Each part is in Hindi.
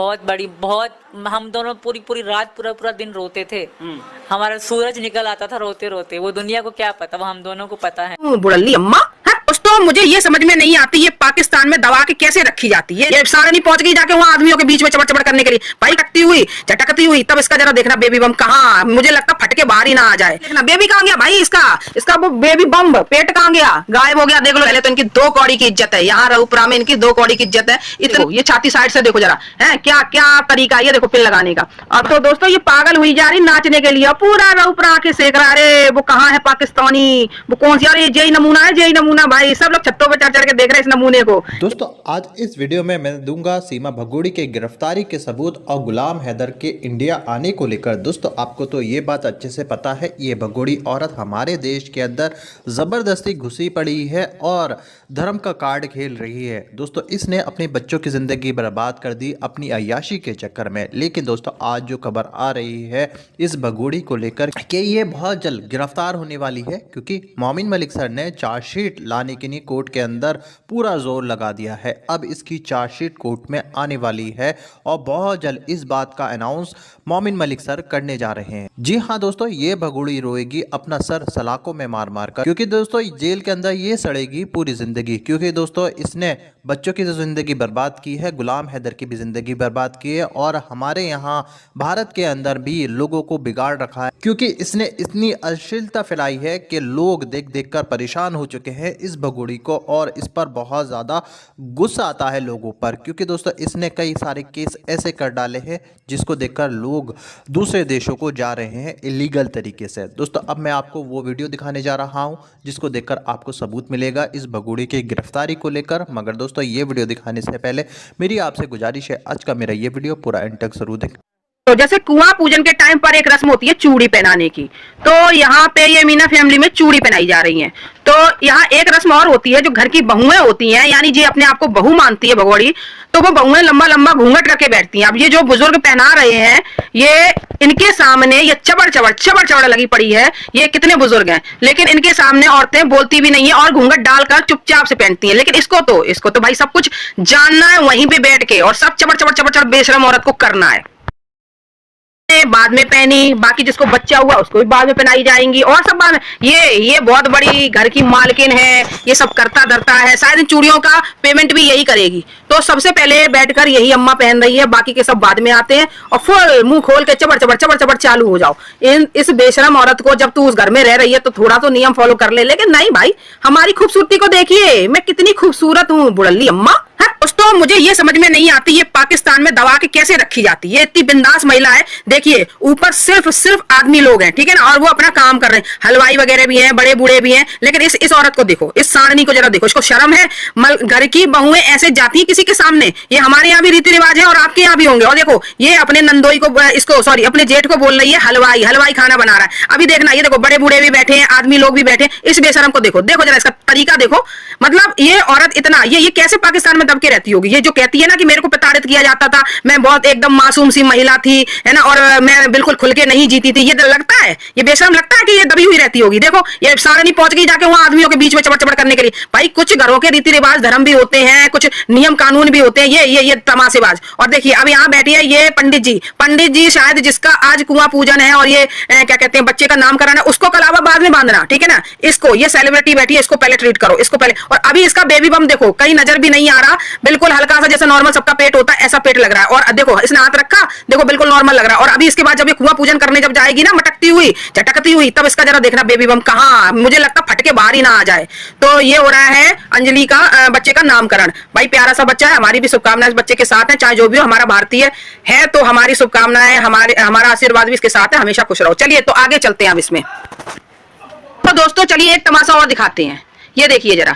बहुत बड़ी, बहुत हम दोनों पूरी पूरी रात पूरा पूरा दिन रोते थे। हमारा सूरज निकल आता था रोते रोते। वो दुनिया को क्या पता, वो हम दोनों को पता है। बुढ़ली अम्मा दोस्तों, मुझे ये समझ में नहीं आती, ये पाकिस्तान में दबा के कैसे रखी जाती है। ये सारे नहीं पहुंच गई जाके वहां आदमियों के बीच में चबड़ चबड़ करने के लिए, भाई टकती हुई चटकती हुई। तब इसका जरा देखना बेबी बम कहाँ, मुझे लगता फट के बाहर ही ना आ जाए। देखना बेबी कहाँ गया भाई, इसका वो बेबी बम पेट कहाँ गया, गायब हो गया। देख लो, पहले तो इनकी 2 कौड़ी की इज्जत है, यहाँ रऊपुरा में इनकी 2 कौड़ी की इज्जत है। इतना ये छाती साइड से देखो जरा, है क्या क्या तरीका है ये देखो पिन लगाने का। अब तो दोस्तों ये पागल हुई जा रही नाचने के लिए, पूरा रऊपुरा आके सेक रहा। अरे वो कहाँ है पाकिस्तानी, वो कौन सी, अरे जेई नमूना है, जेई नमूना। भाई सब लोग छत्तों पे चढ़ चढ़ के देख रहे हैं इस नमूने को। दोस्तों आज इस वीडियो में मैं दूंगा सीमा भगोड़ी के गिरफ्तारी के सबूत और गुलाम हैदर के इंडिया आने को लेकर। दोस्तों आपको तो ये बात अच्छे से पता है, ये भगोड़ी औरत हमारे देश के अंदर ज़बरदस्ती घुसी पड़ी है और धर्म का कार्ड खेल रही है। दोस्तों इसने अपने बच्चों की ज़िंदगी बर्बाद कर दी अपनी अय्याशी के चक्कर में। लेकिन दोस्तों आज जो खबर आ रही है इस भगोड़ी को लेकर कि ये बहुत जल्द गिरफ्तार होने वाली है, क्योंकि मोमिन मलिक सर ने चार्जशीट लाने के लिए कोर्ट के अंदर पूरा जोर लगा दिया है। अब इसकी चार्जशीट कोर्ट में आने वाली है और बहुत जल्द इस बात का अनाउंस मोमिन मलिक सर करने जा रहे हैं। जी हाँ दोस्तों, ये भगोड़ी रोएगी अपना सर सलाखों में मार मार कर, क्योंकि दोस्तों जेल के अंदर ये सड़ेगी पूरी जिंदगी। क्योंकि दोस्तों इसने बच्चों की जिंदगी बर्बाद की है, गुलाम हैदर की भी जिंदगी बर्बाद की है और हमारे यहाँ भारत के अंदर भी लोगों को बिगाड़ रखा है, क्योंकि इसने इतनी अश्लीलता फैलाई है कि लोग देख देख कर परेशान हो चुके हैं इस भगोड़ी को। और इस पर बहुत ज़्यादा गुस्सा आता है लोगों पर, क्योंकि दोस्तों इसने कई सारे केस ऐसे कर डाले हैं जिसको देखकर लोग दूसरे देशों को जा रहे हैं इलीगल तरीके से। दोस्तों अब मैं आपको वो वीडियो दिखाने जा रहा हूं जिसको देखकर आपको सबूत मिलेगा इस भगोड़ी की गिरफ्तारी को लेकर। मगर दोस्तों ये वीडियो दिखाने से पहले मेरी आपसे गुजारिश है, आज का मेरा ये वीडियो पूरा एंड तक जरूर देखें। तो जैसे कुआं पूजन के टाइम पर एक रस्म होती है चूड़ी पहनाने की, तो यहाँ पे ये मीना फैमिली में चूड़ी पहनाई जा रही है। तो यहाँ एक रस्म और होती है, जो घर की बहुएं होती हैं, यानी जी अपने आप को बहू मानती है भगोड़ी, तो वो बहुएं लंबा लंबा घूंघट करके बैठती हैं। अब ये जो बुजुर्ग पहना रहे हैं, ये इनके सामने ये चबड़ चबड़ लगी पड़ी है। ये कितने बुजुर्ग हैं, लेकिन इनके सामने औरतें बोलती भी नहीं है और घूंघट डालकर चुपचाप से पहनती हैं। लेकिन इसको तो भाई सब कुछ जानना है वहीं पे बैठ के, और सब चबड़ बेशरम औरत को करना है। बाद में पहनी, बाकी जिसको बच्चा हुआ उसको भी बाद में पहनाई जाएंगी, और सब बाद में। ये बहुत बड़ी घर की मालकिन है, ये सब करता धरता है, शायद इन चूड़ियों का पेमेंट भी यही करेगी। तो सबसे पहले बैठकर यही अम्मा पहन रही है, बाकी के सब बाद में आते हैं। और फुल मुंह खोल के चबड़ चालू हो जाओ। इस बेशरम औरत को, जब तू उस घर में रह रही है तो थोड़ा तो नियम फॉलो कर ले। लेकिन नहीं भाई, हमारी खूबसूरती को देखिए, मैं कितनी खूबसूरत हूँ बुढ़ली अम्मा। दोस्तों मुझे ये समझ में नहीं आती, ये पाकिस्तान में दबा के कैसे रखी जाती है। इतनी बिंदास महिला है, देखिए ऊपर सिर्फ आदमी लोग हैं, ठीक है ना, और वो अपना काम कर रहे हैं, हलवाई वगैरह भी हैं, बड़े बूढ़े भी हैं। लेकिन इस औरत को देखो, इस सारणी को जरा देखो, इसको शर्म है। घर की बहुएं ऐसे जाती हैं किसी के सामने? ये हमारे यहाँ भी रीति रिवाज है और आपके यहाँ भी होंगे। और देखो ये अपने नंदोई को अपने जेठ को बोल रही है हलवाई खाना बना रहा है। अभी देखना, ये देखो बड़े बूढ़े भी बैठे हैं, आदमी लोग भी बैठे हैं। इस बेशरम को देखो जरा, इसका तरीका देखो। मतलब ये औरत इतना, ये कैसे पाकिस्तान में दब के रहती होगी। ये जो कहती है ना कि मेरे को प्रताड़ित किया जाता था, मैं बहुत एकदम मासूम सी महिला थी, है ना, और मैं बिल्कुल खुल के नहीं जीती थी, ये लगता है, ये बेशरम लगता है कि ये दबी हुई रहती होगी। देखो ये सारे नहीं पहुंच गई जाके वहां आदमियों के बीच में चबड़ चबड़ करने के लिए। भाई कुछ घरों के रीति रिवाज धर्म भी होते हैं, कुछ नियम कानून भी होते हैं। ये तमाशेबाज। और देखिए अब यहाँ बैठी है ये पंडित जी शायद, जिसका आज कुआं पूजन है और ये क्या कहते हैं बच्चे का नामकरण है, उसको कलावा बाद में बांधना, ठीक है ना। इसको, ये सेलिब्रिटी बैठी है, इसको पहले ट्रीट करो, इसको पहले। और अभी इसका बेबी बम देखो, कहीं नजर भी नहीं आ रहा, बिल्कुल हल्का सा जैसा नॉर्मल सबका पेट होता है ऐसा पेट लग रहा है। और देखो इसने हाथ रखा, देखो बिल्कुल नॉर्मल लग रहा है। और अभी इसके बाद जब ये कुआं पूजन करने जब जाएगी ना, मटकती हुई चटकती हुई, तब इसका जरा देखना बेबी बम कहाँ, मुझे लगता फट के बाहर ही ना आ जाए। तो ये हो रहा है अंजलि का बच्चे का नामकरण। भाई प्यारा सा बच्चा है, हमारी भी शुभकामनाएं बच्चे के साथ है, चाहे जो भी हो, हमारा भारतीय है तो हमारी शुभकामनाएं, हमारा आशीर्वाद भी इसके साथ है, हमेशा खुश रहो। चलिए तो आगे चलते हैं अब इसमें। तो दोस्तों चलिए एक तमाशा और दिखाते हैं। ये देखिए जरा,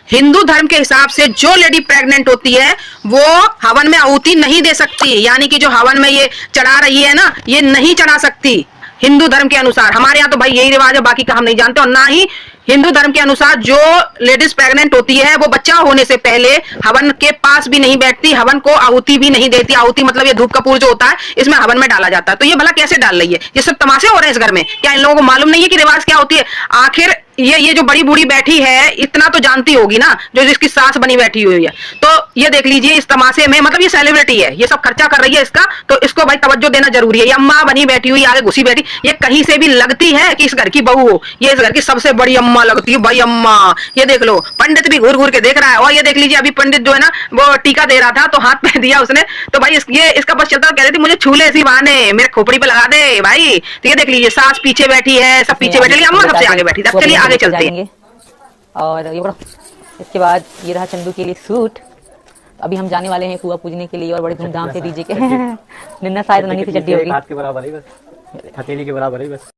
हिंदू धर्म के हिसाब से जो लेडी प्रेग्नेंट होती है वो हवन में आहुति नहीं दे सकती, यानी कि जो हवन में ये चढ़ा रही है ना, ये नहीं चढ़ा सकती हिंदू धर्म के अनुसार। हमारे यहाँ तो भाई यही रिवाज है, बाकी का हम नहीं जानते। और ना ही हिंदू धर्म के अनुसार जो लेडीज प्रेग्नेंट होती है वो बच्चा होने से पहले हवन के पास भी नहीं बैठती, हवन को आहुति भी नहीं देती। आहुति मतलब ये धूप कपूर जो होता है, इसमें हवन में डाला जाता है। तो ये भला कैसे डाल रही है? ये सब तमाशे हो रहे हैं इस घर में, क्या इन लोगों को मालूम नहीं है कि रिवाज क्या होती है? आखिर ये जो बड़ी बूढ़ी बैठी है, इतना तो जानती होगी ना, जो जिसकी सास बनी बैठी हुई है। तो ये देख लीजिए इस तमाशे में, मतलब ये सेलिब्रिटी है, ये सब खर्चा कर रही है इसका, तो इसको भाई तवज्जो देना जरूरी है। ये अम्मा बनी बैठी हुई, आगे घुसी बैठी, ये कहीं से भी लगती है कि इस घर की बहू हो। ये इस घर की सबसे बड़ी अम्मा लगती है भाई, अम्मा। ये देख लो, पंडित भी घूर घूर के देख रहा है। और ये देख लीजिए, अभी पंडित जो है ना वो टीका दे रहा था, तो हाथ पे दिया उसने, तो भाई ये इसका बस चलता, कह रही थी मुझे छूले इसी बहाने, मेरे खोपड़ी पे लगा दे भाई। तो ये देख लीजिए, सास पीछे बैठी है, सब पीछे बैठे, अम्मा सबसे आगे बैठी। अब चलिए आगे चलते हैं। और ये बड़ा, इसके बाद ये रहा चंदू के लिए सूट। अभी हम जाने वाले हैं कुआं पूजने के लिए, और बड़े धूमधाम से डीजे के निन्ना शायद नन्ही सी चड्डी होगी, हाथ के बराबर ही बस, हथेली के बराबर ही बस।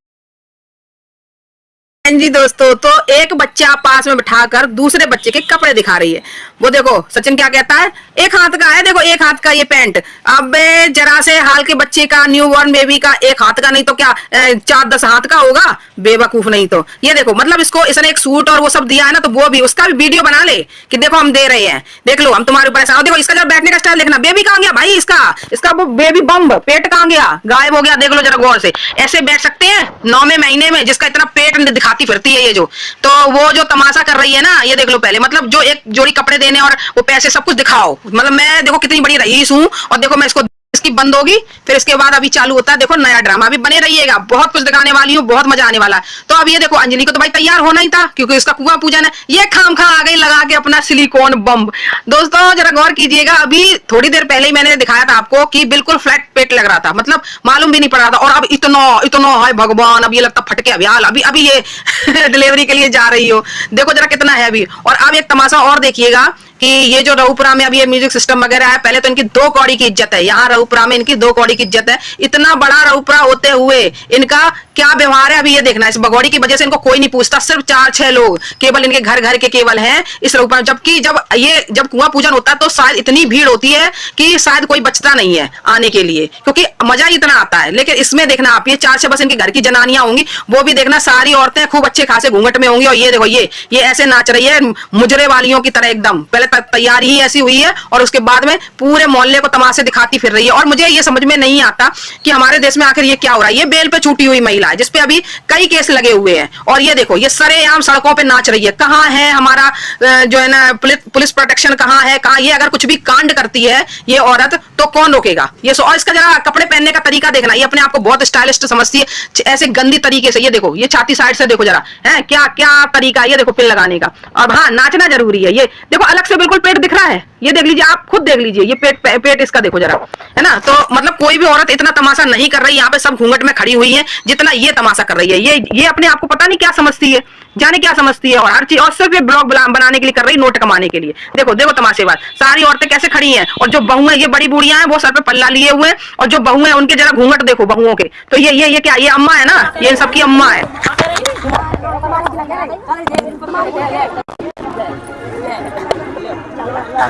जी दोस्तों, तो एक बच्चा पास में बिठाकर दूसरे बच्चे के कपड़े दिखा रही है। वो देखो सचिन क्या कहता है, एक हाथ का है, देखो एक हाथ का ये पैंट। अब जरा से हाल के बच्चे का, न्यू बॉर्न बेबी का एक हाथ का, नहीं तो क्या 4-10 हाथ का होगा, बेवकूफ। नहीं तो ये देखो, मतलब इसको इसने एक सूट और वो सब दिया है ना, तो वो भी उसका भी वीडियो बना ले कि देखो हम दे रहे हैं, देख लो हम तुम्हारे ऊपर ऐसा। देखो इसका जब बैठने का स्टाइल देखना, बेबी कहाँ गया भाई, इसका वो बेबी बम्ब पेट कहाँ गया, गायब हो गया। देख लो जरा गौर से, ऐसे बैठ सकते हैं 9वें महीने में, जिसका इतना पेट दिखाती फिरती है ये जो। तो वो जो तमाशा कर रही है ना, ये देख लो पहले, मतलब जो एक जोड़ी कपड़े देने और वो पैसे सब कुछ दिखाओ। मतलब मैं देखो कितनी बड़ी रईस हूँ, और देखो मैं इसकी बंद होगी, फिर इसके बाद अभी चालू होता है देखो नया ड्रामा। अभी बने रहिएगा, बहुत कुछ दिखाने वाली हूँ, बहुत मजा आने वाला है। तो अब ये देखो, अंजलि को तो भाई तैयार होना ही था, क्योंकि इसका कुआं पूजन है। ये खाम खा आ गई लगा के अपना सिलिकॉन बम। दोस्तों जरा गौर कीजिएगा, अभी थोड़ी देर पहले ही मैंने दिखाया था आपको कि बिल्कुल फ्लैट पेट लग रहा था, मतलब मालूम भी नहीं पड़ रहा था, और अब इतना है भगवान, अब ये लगता फटके अभियाल, अभी ये डिलीवरी के लिए जा रही हो। देखो जरा कितना है अभी। और अब एक तमाशा और देखिएगा कि ये जो रऊपुरा में अभी ये म्यूजिक सिस्टम वगैरह है, पहले तो इनकी 2 कौड़ी की इज्जत है, यहाँ रऊपुरा में इनकी 2 कौड़ी की इज्जत है। इतना बड़ा रऊपुरा होते हुए इनका क्या व्यवहार है, अभी ये देखना। इस भगौड़ी की वजह से इनको कोई नहीं पूछता, सिर्फ 4-6 लोग केवल इनके घर के केवल हैं इस रऊपुरा में। जबकि जब कुआं पूजन होता है तो शायद इतनी भीड़ होती है कि शायद कोई बचता नहीं है आने के लिए, क्योंकि मजा ही इतना आता है। लेकिन इसमें देखना आप, ये 4-6 बस इनके घर की जनानियां होंगी, वो भी देखना सारी औरतें खूब अच्छे खासे घूंघट में होंगी। और ये देखो, ये ऐसे नाच रही है मुजरे वालियों की तरह एकदम। पहले तैयारी ही ऐसी हुई है, और उसके बाद में पूरे मोहल्ले को तमाशे दिखाती फिर रही है। और मुझे ये समझ में नहीं आता कि हमारे देश में आखिर ये क्या हो रहा है। ये बेल पे छूटी हुई महिला है, जिसपे अभी कई केस लगे हुए हैं, और ये देखो ये सरेआम सड़कों पे नाच रही है। कहाँ है हमारा जो है ना पुलिस प्रोटेक्शन, कहाँ है, कहाँ ये अगर कुछ भी कांड करती है ये औरत, तो कौन रोकेगा ये। और इसका जरा कपड़े पहनने का तरीका देखना, ये अपने आप को बहुत स्टाइलिस्ट समझती है, ऐसे गंदी तरीके से। ये देखो, ये छाती साइड से देखो जरा, है क्या क्या तरीका है ये देखो पिन लगाने का। और हाँ, नाचना जरूरी है। ये देखो अलग से बिल्कुल पेट दिख रहा है, ये देख लीजिए, आप खुद देख लीजिए, ये पेट इसका देखो जरा, है ना। तो मतलब कोई भी औरत इतना तमाशा नहीं कर रही, यहाँ पे सब घूंघट में खड़ी हुई है जितना ये तमाशा कर रही है। ये अपने आप को पता नहीं क्या समझती है, जाने क्या समझती है, और हर चीज, और सिर्फ ये ब्लॉग बनाने के लिए कर रही, नोट कमाने के लिए। देखो देखो तमाशेबाज सारी औरतें कैसे खड़ी हैं, और जो बहुएं हैं, ये बड़ी बूढ़ियां हैं, वो सर पे पल्ला लिए हुए हैं, और जो बहुएं हैं उनके जरा घूंघट देखो बहुओं के। तो ये क्या, ये अम्मा है ना, ये इन सबकी अम्मा है।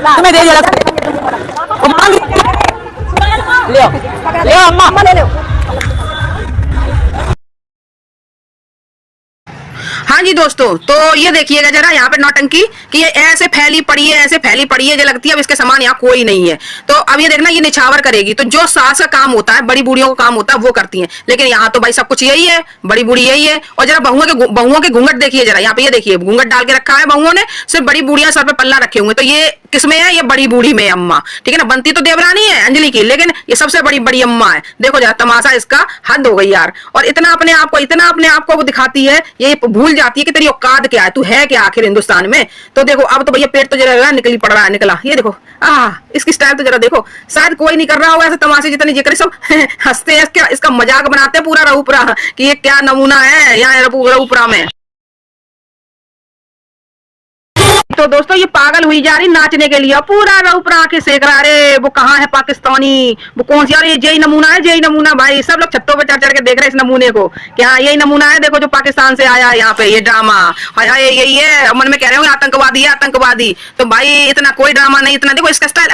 तुम्हें दे दिया ले अम्मा ले लो। हाँ जी दोस्तों, तो ये देखिएगा जरा यहाँ पे नौटंकी कि ये ऐसे फैली पड़ी है, ऐसे फैली पड़ी है, जो लगती है अब इसके समान यहाँ कोई नहीं है। तो अब ये देखना, ये निछावर करेगी। तो जो सास का काम होता है, बड़ी बूढ़ियों का काम होता है, वो करती हैं। लेकिन यहाँ तो भाई सब कुछ यही है, बड़ी बूढ़ी यही है। और जरा बहुओं के घूंघट देखिए जरा, यहाँ पे ये देखिए घूंघट डाल के रखा है बहुओं ने, सिर्फ बड़ी बूढ़ियां सर पे पल्ला रखे हुए। तो ये किसमें है, ये बड़ी बूढ़ी में अम्मा, ठीक है ना। बनती तो देवरानी है अंजलि की, लेकिन ये सबसे बड़ी अम्मा है। देखो जरा तमाशा इसका, हद हो गई यार। और इतना अपने आप को वो दिखाती है, ये भूल जाती है कि तेरी औकात क्या है, तू है क्या आखिर हिंदुस्तान में। तो देखो अब तो भैया पेट तो जरा निकली पड़ रहा है, निकला। ये देखो इसकी स्टाइल तो जरा देखो, शायद कोई नहीं कर रहा होगा ऐसे तमाशे जितने जिक्र, सब हंसते हैं, इसका मजाक बनाते हैं पूरा रऊपुरा कि ये क्या नमूना है यहाँ रऊपुरा में। तो दोस्तों ये पागल हुई जा रही नाचने के लिए, पूरा रऊपुरा आके सेक रहा। अरे वो कहाँ है पाकिस्तानी, वो कौन सी, अरे यही नमूना है, यही नमूना। भाई सब लोग छत्तों पे चढ़ के देख रहे हैं इस नमूने को, क्या यही नमूना है। देखो जो पाकिस्तान से आया है यहाँ पे, ये ड्रामा यही है। मन में कह रहे हो आतंकवादी है, आतंकवादी। तो भाई इतना कोई ड्रामा नहीं, इतना देखो इसका स्टाइल,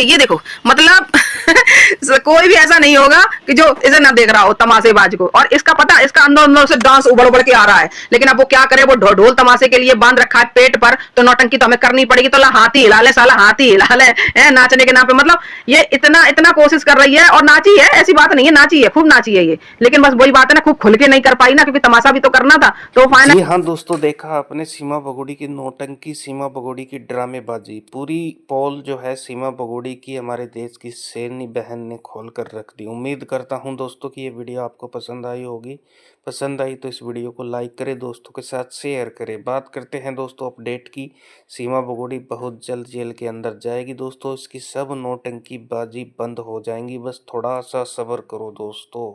ये देखो मतलब कोई भी ऐसा नहीं होगा कि जो इसे ना देख रहा हो तमाशेबाज को। और इसका पता, इसका अंदर अंदर से डांस उबड़ उबड़ के आ रहा है, लेकिन अब वो क्या करे, वो ढोल तमाशे के लिए बांध रखा है पेट पर, तो नौटंकी तो हमें करनी पड़ेगी। तो हाथी हिला ले साला, हाथी हिला ले नाचने के नाम पे। मतलब ये इतना इतना कोशिश कर रही है, और नाची है, ऐसी बात नहीं है, नाची है, खूब नाची है ये। लेकिन बस वही बात है ना, खूब खुल के नहीं कर पाई ना, क्योंकि तमाशा भी तो करना था। तो फाइनल जी हाँ दोस्तों, देखा आपने सीमा भगोड़ी की नौटंकी, सीमा भगोड़ी की ड्रामेबाजी। पूरी पोल जो है सीमा भगोड़ी की हमारे देश की सैनी बहन ने खोल कर रख दी। उम्मीद करता हूँ दोस्तों कि ये वीडियो आपको पसंद आई होगी। पसंद आई तो इस वीडियो को लाइक करें, दोस्तों के साथ शेयर करें। बात करते हैं दोस्तों अपडेट की। सीमा भगोड़ी बहुत जल्द जेल के अंदर जाएगी दोस्तों। इसकी सब नौटंकी बाजी बंद हो जाएंगी, बस थोड़ा सा सब्र करो दोस्तों।